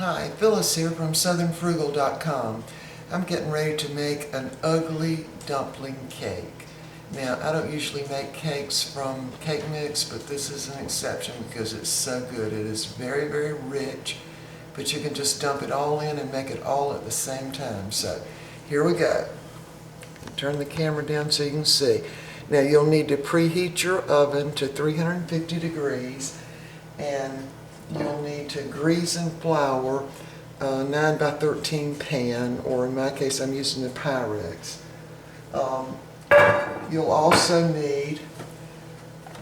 Hi, Phyllis here from southernfrugal.com. I'm getting ready to make an ugly dumpling cake. Now, I don't usually make cakes from cake mix, but this is an exception because it's so good. It is very, very rich, but you can just dump it all in and make it all at the same time. So, here we go. Turn the camera down so you can see. Now, you'll need to preheat your oven to 350 degrees, and you'll need to grease and flour a 9 by 13 pan, or in my case I'm using the Pyrex. You'll also need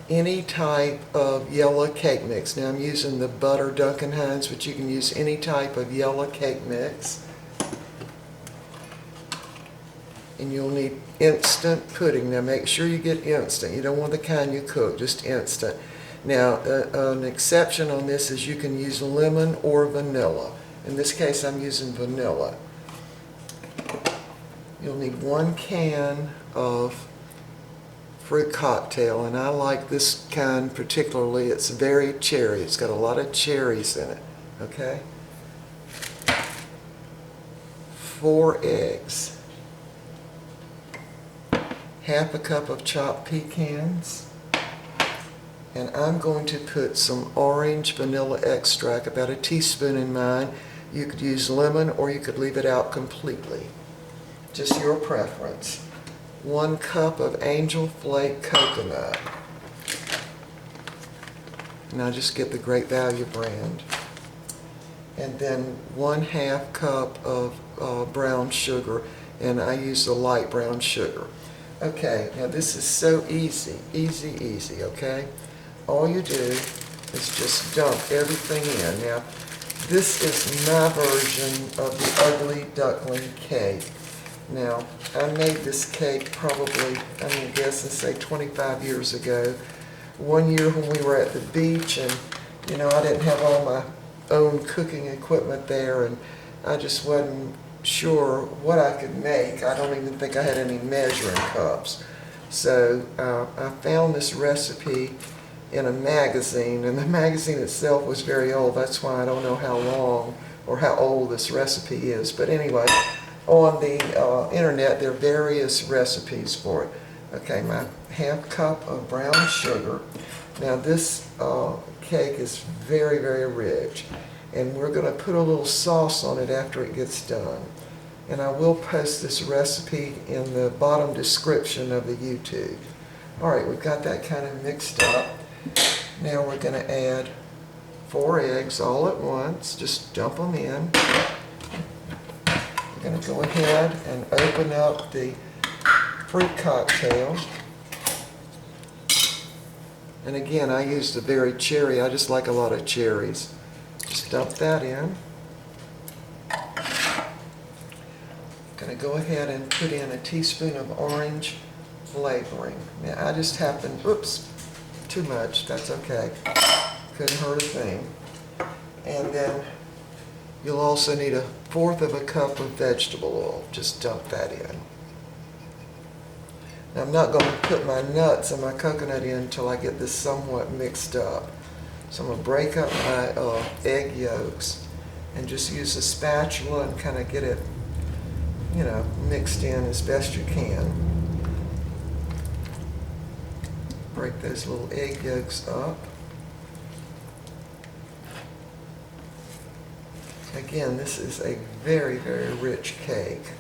any type of yellow cake mix. Now I'm using the butter Duckling, but you can use any type of yellow cake mix. And you'll need instant pudding. Now make sure you get instant. You don't want the kind you cook, just instant. Now, an exception on this is you can use lemon or vanilla. In this case, I'm using vanilla. You'll need 1 can of fruit cocktail, and I like this kind particularly. It's very cherry. It's got a lot of cherries in it, okay? 4 eggs. Half a cup of chopped pecans. And I'm going to put some orange vanilla extract, about a teaspoon in mine. You could use lemon or you could leave it out completely. Just your preference. 1 cup of angel flake coconut. And I just get the Great Value brand. And then 1/2 cup of brown sugar, and I use the light brown sugar. Okay, now this is so easy, easy, okay? All you do is just dump everything in. Now, this is my version of the ugly duckling cake. Now, I made this cake probably, I'm going to guess and say 25 years ago. One year when we were at the beach, and you know, I didn't have all my own cooking equipment there, and I just wasn't sure what I could make. I don't even think I had any measuring cups. So I found this recipe in a magazine, and the magazine itself was very old. That's why I don't know how long or how old this recipe is. But anyway, on the internet there are various recipes for it. Okay, my 1/2 cup of brown sugar. Now this cake is very, very rich, and we're going to put a little sauce on it after it gets done. And I will post this recipe in the bottom description of the YouTube. Alright, we've got that kind of mixed up. Now we're going to add 4 eggs all at once. Just dump them in. We're going to go ahead and open up the fruit cocktail. And again, I used a very cherry. I just like a lot of cherries. Just dump that in. Going to go ahead and put in a teaspoon of orange flavoring. Now I just happen, oops, too much, that's okay. Couldn't hurt a thing. And then you'll also need 1/4 of a cup of vegetable oil. Just dump that in. Now I'm not going to put my nuts and my coconut in until I get this somewhat mixed up. So I'm going to break up my egg yolks and just use a spatula and kind of get it, you know, mixed in as best you can. Break those little egg yolks up. Again, this is a very, very rich cake.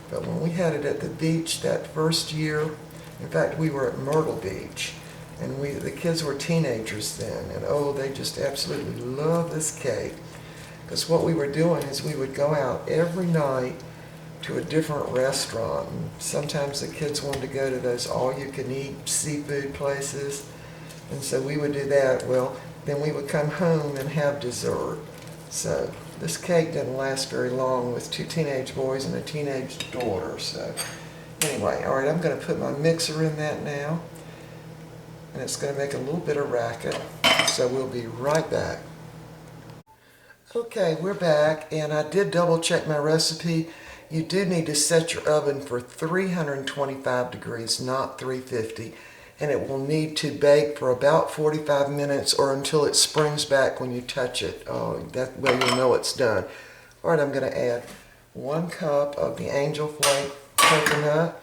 But when we had it at the beach that first year, in fact, we were at Myrtle Beach, and the kids were teenagers then, and oh, they just absolutely loved this cake. Because what we were doing is we would go out every night to a different restaurant. And sometimes the kids wanted to go to those all-you-can-eat seafood places, and so we would do that. Well, then we would come home and have dessert. So this cake didn't last very long with 2 teenage boys and a teenage daughter. So anyway, all right, I'm going to put my mixer in that now, and it's going to make a little bit of racket. So we'll be right back. Okay, we're back, and I did double check my recipe. You do need to set your oven for 325 degrees, not 350. and it will need to bake for about 45 minutes or until it springs back when you touch it. That way you'll know it's done. All right, I'm going to add 1 cup of the angel flake coconut,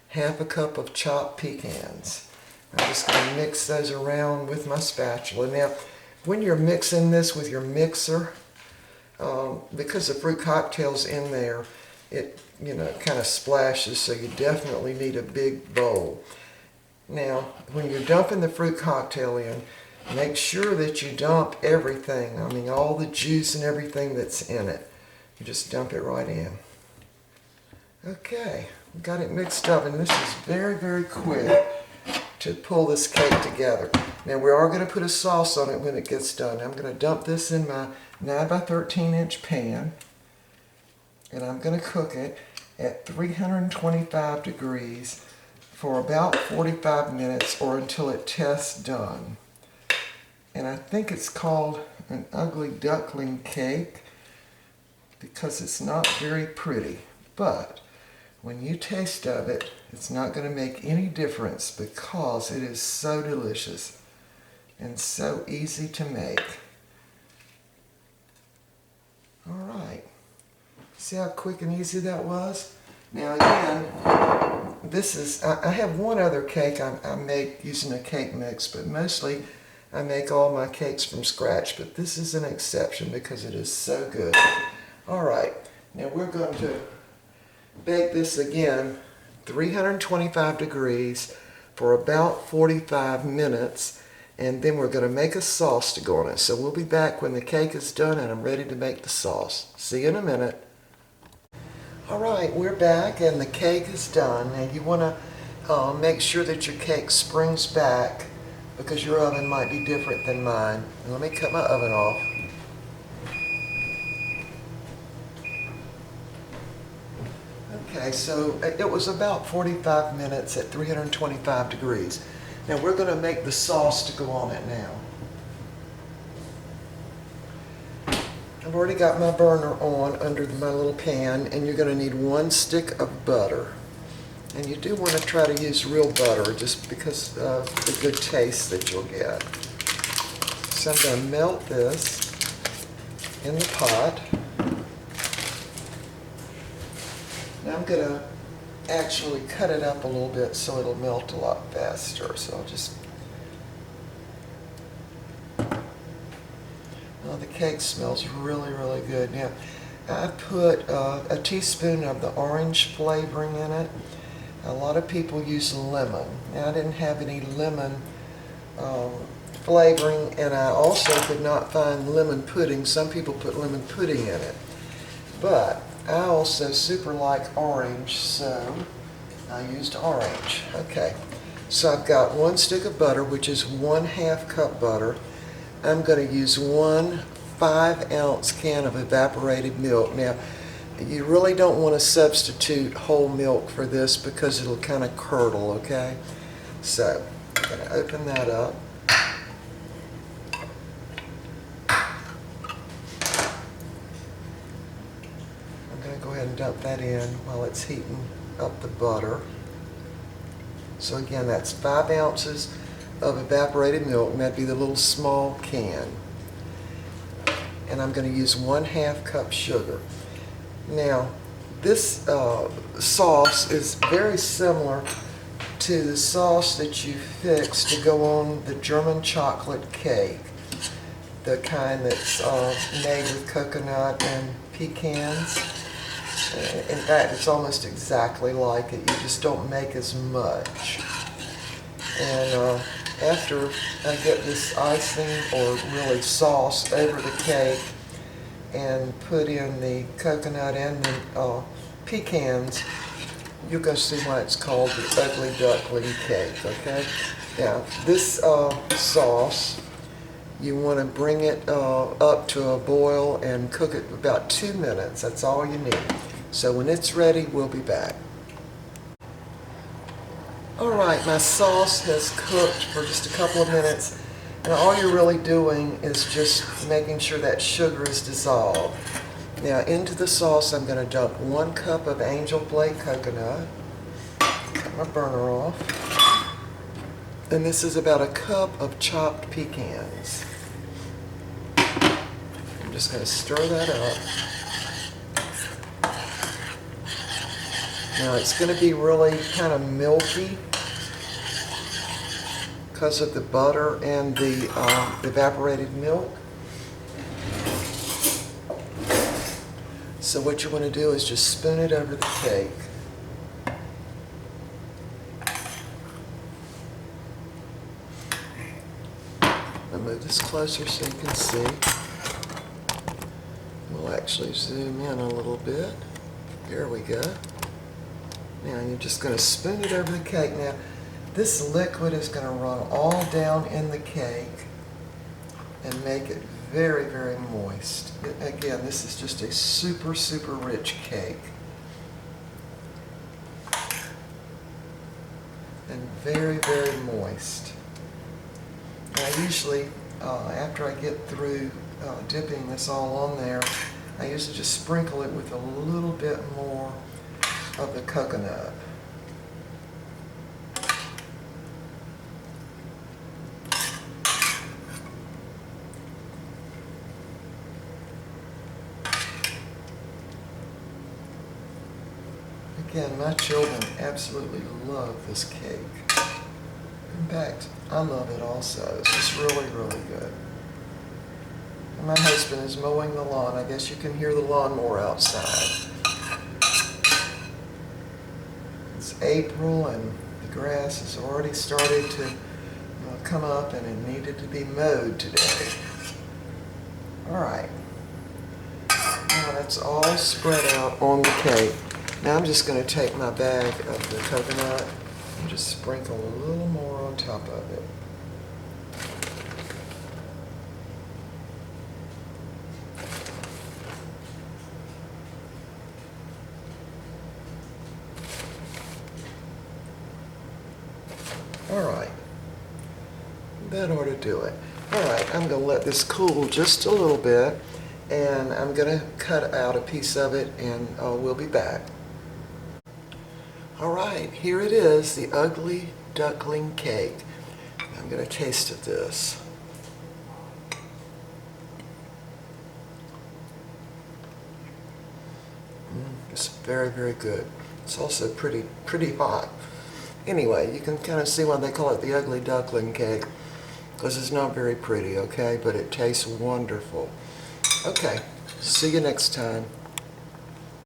half a cup of chopped pecans. I'm just going to mix those around with my spatula. Now, when you're mixing this with your mixer, because the fruit cocktail's in there, it kind of splashes, so you definitely need a big bowl. Now, when you're dumping the fruit cocktail in, make sure that you dump everything. I mean, all the juice and everything that's in it. You just dump it right in. Okay, got it mixed up, and this is very, very quick to pull this cake together. Now, we are going to put a sauce on it when it gets done. I'm going to dump this in my 9 by 13 inch pan, and I'm going to cook it at 325 degrees for about 45 minutes or until it tests done. And I think it's called an ugly duckling cake because it's not very pretty. But when you taste of it, it's not going to make any difference because it is so delicious and so easy to make. All right. See how quick and easy that was? Now again, this is, I have one other cake I make using a cake mix, but mostly I make all my cakes from scratch, but this is an exception because it is so good. All right, now we're going to bake this again, 325 degrees for about 45 minutes, and then we're going to make a sauce to go on it. So we'll be back when the cake is done and I'm ready to make the sauce. See you in a minute. All right, we're back and the cake is done. Now you want to make sure that your cake springs back because your oven might be different than mine. And let me cut my oven off. Okay, so it was about 45 minutes at 325 degrees. Now we're going to make the sauce to go on it now. I've already got my burner on under my little pan, and you're going to need 1 stick of butter. And you do want to try to use real butter just because of the good taste that you'll get. So I'm going to melt this in the pot. Now I'm going to actually cut it up a little bit so it'll melt a lot faster. So I'll just... Oh, the cake smells really, really good. Now, I put a teaspoon of the orange flavoring in it. A lot of people use lemon. Now, I didn't have any lemon flavoring, and I also could not find lemon pudding. Some people put lemon pudding in it. But I also super like orange, so I used orange. Okay, so I've got 1 stick of butter, which is 1/2 cup butter. I'm going to use 1 5-ounce can of evaporated milk. Now, you really don't want to substitute whole milk for this because it'll kind of curdle, okay? So, I'm going to open that up. I'm going to go ahead and dump that in while it's heating up the butter. So again, that's 5 ounces of evaporated milk, and that'd be the little small can. And I'm going to use 1/2 cup sugar. Now, this sauce is very similar to the sauce that you fix to go on the German chocolate cake, the kind that's made with coconut and pecans. In fact, it's almost exactly like it. You just don't make as much. And after I get this icing, or really sauce, over the cake and put in the coconut and the pecans, you'll go see why it's called the ugly duckling cake, okay? Now, this sauce, you want to bring it up to a boil and cook it about 2 minutes. That's all you need. So when it's ready, we'll be back. Alright, my sauce has cooked for just a couple of minutes, and all you're really doing is just making sure that sugar is dissolved. Now into the sauce I'm going to dump 1 cup of angel flake coconut. Cut my burner off. And this is about a cup of chopped pecans. I'm just going to stir that up. Now it's going to be really kind of milky because of the butter and the evaporated milk. So what you want to do is just spoon it over the cake. I'll move this closer so you can see. We'll actually zoom in a little bit. There we go. Now you're just going to spoon it over the cake. Now this liquid is going to run all down in the cake and make it very, very moist. Again, this is just a super, super rich cake. And very, very moist. And I usually, after I get through dipping this all on there, I usually just sprinkle it with a little bit more of the coconut. Again, my children absolutely love this cake. In fact, I love it also. It's just really, really good. And my husband is mowing the lawn. I guess you can hear the lawnmower outside. It's April and the grass has already started to come up and it needed to be mowed today. All right. Now that's all spread out on the cake. Now I'm just going to take my bag of the coconut and just sprinkle a little more on top of it. All right, that ought to do it. All right, I'm going to let this cool just a little bit, and I'm going to cut out a piece of it, and we'll be back. All right, here it is, the ugly duckling cake. I'm going to taste of this. It's very, very good. It's also pretty hot. Anyway, you can kind of see why they call it the ugly duckling cake, because it's not very pretty, okay? But it tastes wonderful. Okay, see you next time.